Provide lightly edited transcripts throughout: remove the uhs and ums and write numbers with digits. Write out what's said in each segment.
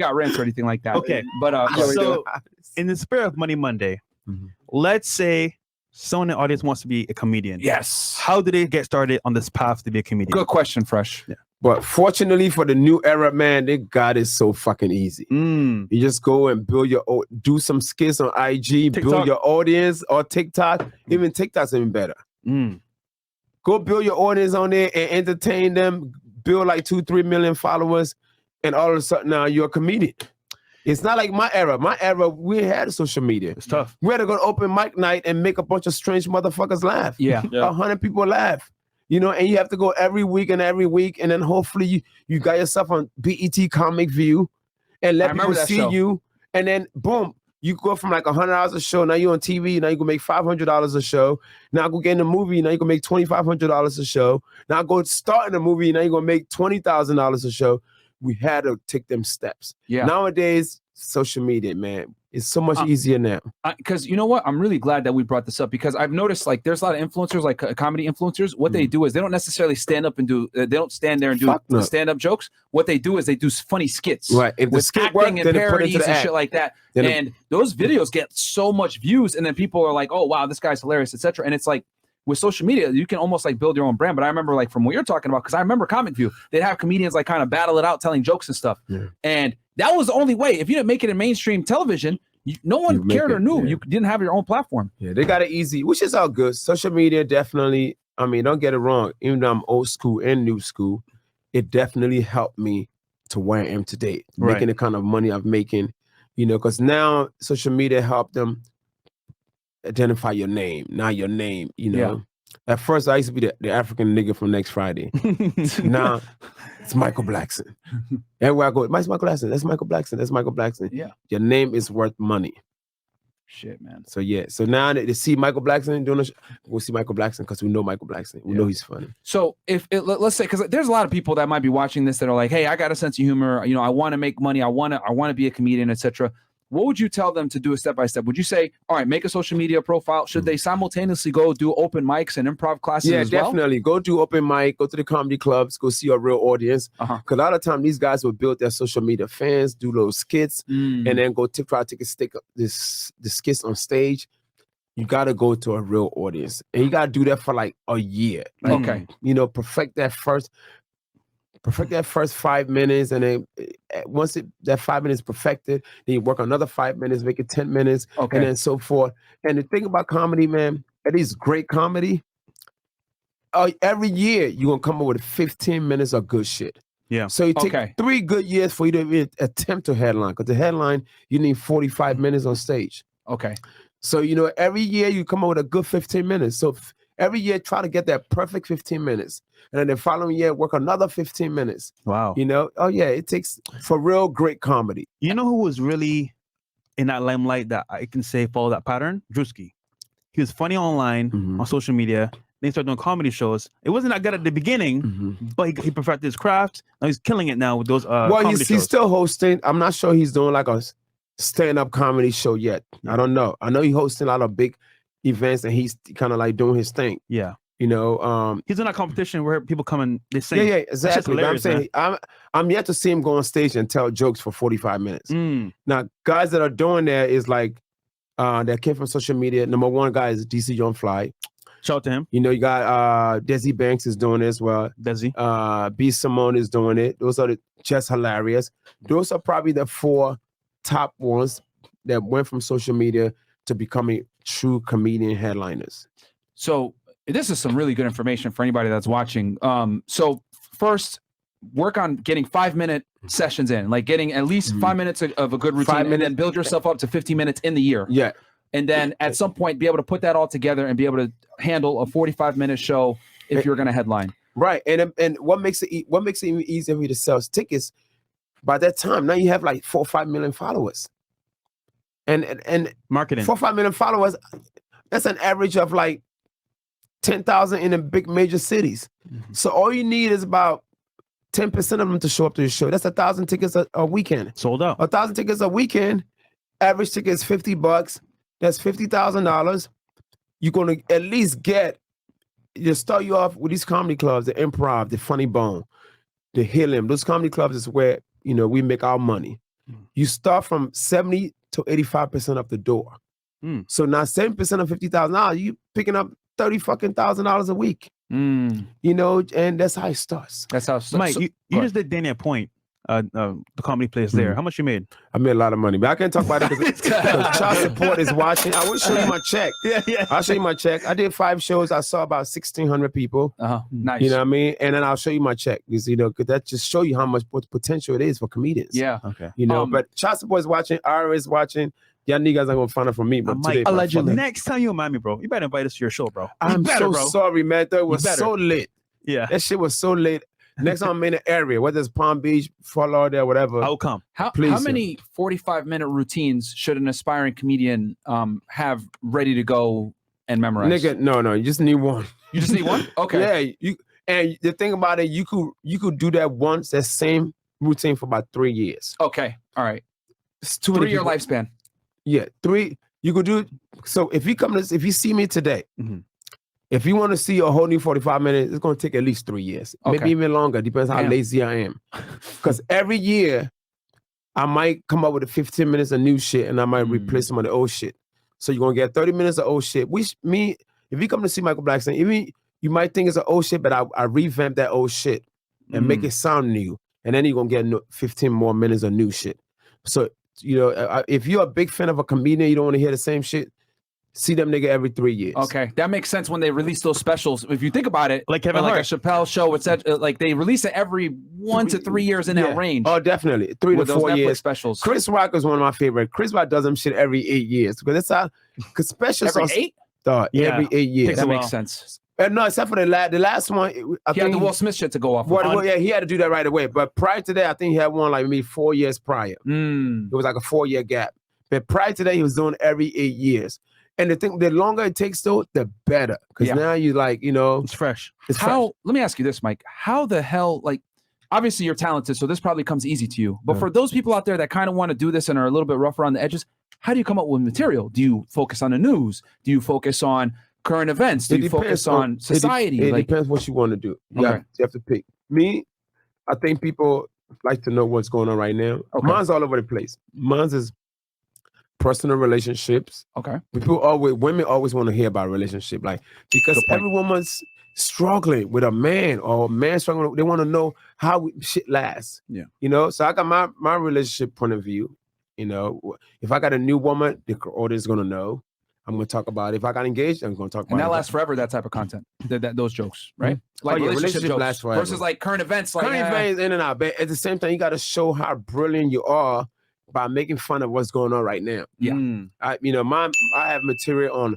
got rants or anything like that. Okay, but so in the spirit of Money Monday, let's say someone in the audience wants to be a comedian. Yes. How do they get started on this path to be a comedian? Good question, Fresh. Yeah. But fortunately for the new era, man, they got it so fucking easy. You just go and build your own, do some skits on IG, build your audience, or TikTok. Even TikTok's even better. Go build your audience on there and entertain them. Build like 2-3 million followers, and all of a sudden now you're a comedian. It's not like my era. My era, we had social media. It's tough. We had to go to open mic night and make a bunch of strange motherfuckers laugh. Yeah. 100 people laugh. You know, and you have to go every week, and then hopefully you got yourself on BET Comic View and let people see you. And then boom, you go from like $100 a show. Now you're on TV. Now you can make $500 a show. Now go get in a movie. Now you can make $2,500 a show. Now go start in a movie. Now you're gonna make $20,000 a show. We had to take them steps. Yeah. Nowadays, social media, man, it's so much easier now. Because you know what? I'm really glad that we brought this up, because I've noticed like there's a lot of influencers, like comedy influencers. What they do is they don't necessarily stand up and do. They don't stand there and do stand-up jokes. What they do is they do funny skits. Right. If the skit works, and then parodies put it and shit like that. And those videos get so much views, and then people are like, "Oh wow, this guy's hilarious," etc. And it's like, with social media, you can almost like build your own brand. But I remember like from what you're talking about, because I remember Comic View, they'd have comedians like kind of battle it out, telling jokes and stuff. And that was the only way. If you didn't make it in mainstream television, no one cared or knew. You didn't have your own platform. Yeah, they got it easy, which is all good. Social media definitely, I mean, don't get it wrong. Even though I'm old school and new school, it definitely helped me to where I am today. Making the kind of money I'm making, you know, because now social media helped them identify your name. Now your name, you know. At first, I used to be the African nigga from Next Friday. Now, it's Michael Blackson. Everywhere I go, it's Michael Blackson. That's Michael Blackson. That's Michael Blackson. Yeah. Your name is worth money. Shit, man. So, yeah. So now that they see Michael Blackson doing it, we'll see Michael Blackson because we know Michael Blackson. We know he's funny. So, let's say, because there's a lot of people that might be watching this that are like, hey, I got a sense of humor. You know, I want to make money. I want to be a comedian, etc. What would you tell them to do step by step? Would you say, all right, make a social media profile? Should they simultaneously go do open mics and improv classes as well? Yeah, definitely. Go do open mic, go to the comedy clubs, go see your real audience. Because a lot of time these guys will build their social media fans, do little skits, and then go try to take the skits on stage. You got to go to a real audience. And you got to do that for like a year. Like, you know, perfect that first 5 minutes, and then once that 5 minutes perfected, then you work another 5 minutes, make it 10 minutes, and then so forth. And the thing about comedy, man, at least great comedy, every year you're gonna come up with 15 minutes of good shit. Yeah. So you take 3 good years for you to even attempt to headline, because the headline you need 45 minutes on stage. Okay. So you know every year you come up with a good 15 minutes. So every year try to get that perfect 15 minutes. And then the following year, work another 15 minutes. Wow. You know? Oh, yeah. It takes for real great comedy. You know who was really in that limelight that I can say follow that pattern? Drewski. He was funny online, on social media. Then he started doing comedy shows. It wasn't that good at the beginning, but he perfected his craft. Now he's killing it now with those comedy shows. He's still hosting. I'm not sure he's doing like a stand-up comedy show yet. I don't know. I know he's hosting a lot of big events and he's kind of like doing his thing. Yeah. You know, he's in a competition where people come and they sing. Yeah, exactly. But I'm saying I'm yet to see him go on stage and tell jokes for 45 minutes. Now, guys that are doing that is like that came from social media. Number one guy is DC Young Fly. Shout out to him. You know, you got Desi Banks is doing it as well. Desi. B Simone is doing it. Those are just hilarious. Those are probably the 4 top ones that went from social media to becoming true comedian headliners. So this is some really good information for anybody that's watching. So first, work on getting 5-minute sessions in, like getting at least 5 minutes of a good routine, and then build yourself up to 50 minutes in the year. Yeah. And then at some point, be able to put that all together and be able to handle a 45-minute show if you're going to headline. Right. And what makes it even easier for you to sell tickets? By that time, now you have like 4 or 5 million followers. And marketing 4 or 5 million followers, that's an average of like 10,000 in the big major cities. So all you need is about 10% of them to show up to your show. That's 1,000 tickets a weekend. Sold out. 1,000 tickets a weekend. Average ticket is $50. That's $50,000. You're gonna at least start you off with these comedy clubs, the Improv, the Funny Bone, the Helium. Those comedy clubs is where we make our money. you start from 70 to 85% of the door. So now 7% of $50,000, you picking up $30,000 a week. You know, and that's how it starts. That's how. Mike, you just did Danny a point. The comedy place there. How much you made? I made a lot of money, but I can't talk about it because child support is watching. I will show you my check. Yeah. I'll show you my check. I did 5 shows. I saw about 1,600 people. Nice. You know what I mean? And then I'll show you my check because, you know, that just show you how much potential it is for comedians. Yeah. Okay. You know, but child support is watching. IRS is watching. Y'all niggas are gonna find it from me, but Mike, today, allegedly. Next time you remind me, bro, you better invite us to your show, bro. I'm so sorry, man. That was so lit. Yeah. That shit was so lit. Next time I'm in the area, whether it's Palm Beach, Fort Lauderdale, whatever. I'll come. How many 45-minute routines should an aspiring comedian have ready to go and memorize? Nigga, no, you just need one. You just need one? Okay. Yeah. And the thing about it, you could do that once, that same routine for about 3 years. Okay. All right. It's 3-year lifespan. Yeah, 3. You could do. So if you see me today, if you want to see a whole new 45 minutes, it's going to take at least 3 years, maybe even longer. Depends how lazy I am. Because every year, I might come up with 15 minutes of new shit, and I might replace some of the old shit. So you're gonna get 30 minutes of old shit. If you come to see Michael Blackson, even you might think it's an old shit, but I revamp that old shit and make it sound new, and then you're gonna get 15 more minutes of new shit. So you know, if you're a big fan of a comedian, you don't want to hear the same shit. See them nigga every 3 years. Okay, that makes sense when they release those specials. If you think about it, like Kevin like Hart. a Chappelle show, etc. Like they release it every 1 to 3 years in that range. Oh, definitely 3 to 4 years. Specials. Chris Rock is one of my favorite. Chris Rock does them shit every 8 years because that's how. Because specials every 8. Every 8 years. That makes sense. No, except for the last one. He had the Will Smith shit to go off. Well, yeah, he had to do that right away. But prior to that, I think he had one like maybe 4 years prior. It was like a 4-year gap. But prior to that, he was doing every 8 years. And the longer it takes, though, the better. Because now you like, you know, it's fresh. Let me ask you this, Mike. How the hell, like, obviously you're talented, so this probably comes easy to you. But for those people out there that kind of want to do this and are a little bit rough around the edges, how do you come up with material? Do you focus on the news? Do you focus on current events? Do you focus on society? It depends what you want to do. You have to pick. Me, I think people like to know what's going on right now. Mine's all over the place. Mine's is personal relationships. Women always want to hear about relationship, like because every woman's struggling with a man or a man struggling. They want to know how shit lasts. Yeah, you know. So I got my relationship point of view. You know, if I got a new woman, the audience is gonna know. I'm gonna talk about it. If I got engaged, I'm gonna talk about it. And that lasts forever. That type of content, those jokes, right? Like relationship jokes lasts forever. Versus like current events. Like current events in and out. But at the same time, you got to show how brilliant you are by making fun of what's going on right now. Yeah. I have material on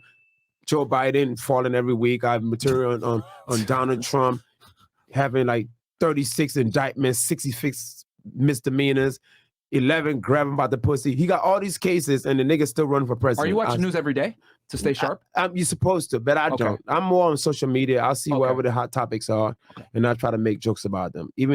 Joe Biden falling every week. I have material on Donald Trump having like 36 indictments, 66 misdemeanors, 11 grabbing by the pussy. He got all these cases and the nigga still running for president. Are you watching news every day to stay sharp? You're supposed to, but I don't. I'm more on social media. I'll see whatever the hot topics are and I try to make jokes about them. Even